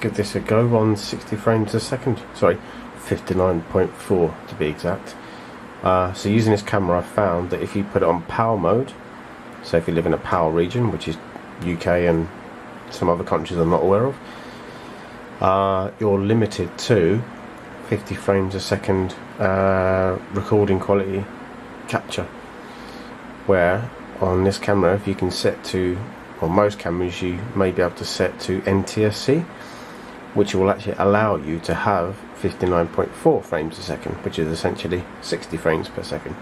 give this a go on 60 frames a second. Sorry, 59.4 to be exact. So using this camera, I found that if you put it on power mode, so if you live in a power region, which is UK and some other countries I'm not aware of, you're limited to 50 frames a second recording quality capture, where on this camera, if you can set to, or most cameras, you may be able to set to NTSC, which will actually allow you to have 59.4 frames a second, which is essentially 60 frames per second.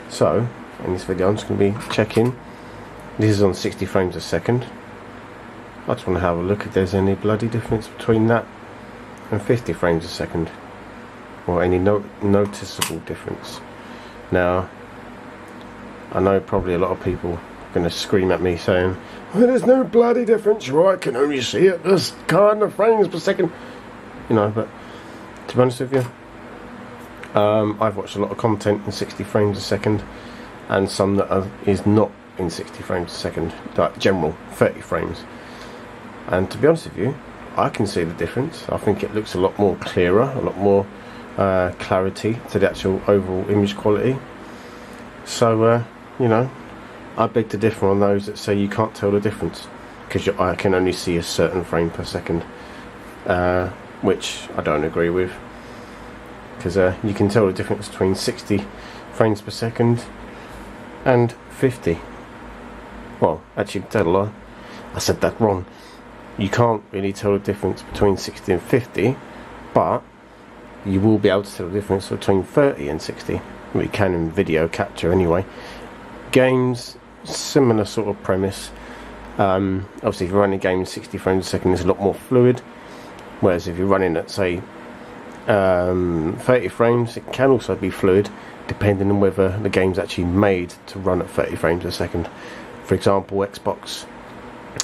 So in this video I'm just going to be checking. This is on 60 frames a second. I just want to have a look if there's any bloody difference between that and 50 frames a second, or any noticeable difference. Now, I know probably a lot of people are going to scream at me saying, well, there's no bloody difference, right? I can only see it this kind of frames per second. You know, but to be honest with you, I've watched a lot of content in 60 frames a second, and some that is not in 60 frames a second, like general 30 frames. And to be honest with you, I can see the difference. I think it looks a lot more clearer, a lot more clarity to the actual overall image quality. So you know, I beg to differ on those that say you can't tell the difference because your eye can only see a certain frame per second, which I don't agree with, because you can tell the difference between 60 frames per second and 50. Well, actually, tell a lie, I said that wrong. You can't really tell the difference between 60 and 50, but you will be able to tell the difference between 30 and 60. We can in video capture anyway. Games, similar sort of premise. Obviously, if you're running a game in 60 frames a second, it's a lot more fluid. Whereas if you're running at, say, 30 frames, it can also be fluid, depending on whether the game's actually made to run at 30 frames a second. For example, Xbox,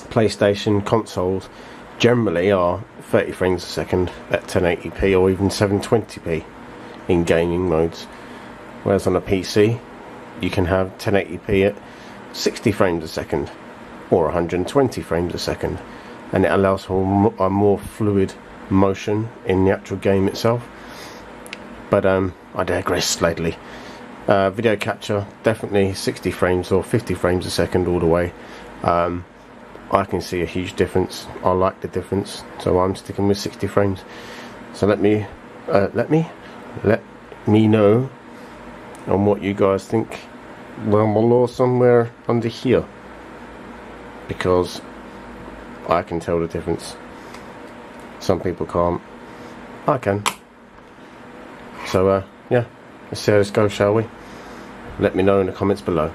PlayStation, consoles generally are 30 frames a second at 1080p or even 720p in gaming modes. Whereas on a PC, you can have 1080p at 60 frames a second or 120 frames a second, and it allows for a more fluid motion in the actual game itself. But I digress slightly. Video capture, definitely 60 frames or 50 frames a second all the way. I can see a huge difference. I like the difference, so I'm sticking with 60 frames. So let me know on what you guys think down below somewhere under here, because I can tell the difference. Some people can't. I can. So yeah, let's see how this goes, shall we? Let me know in the comments below.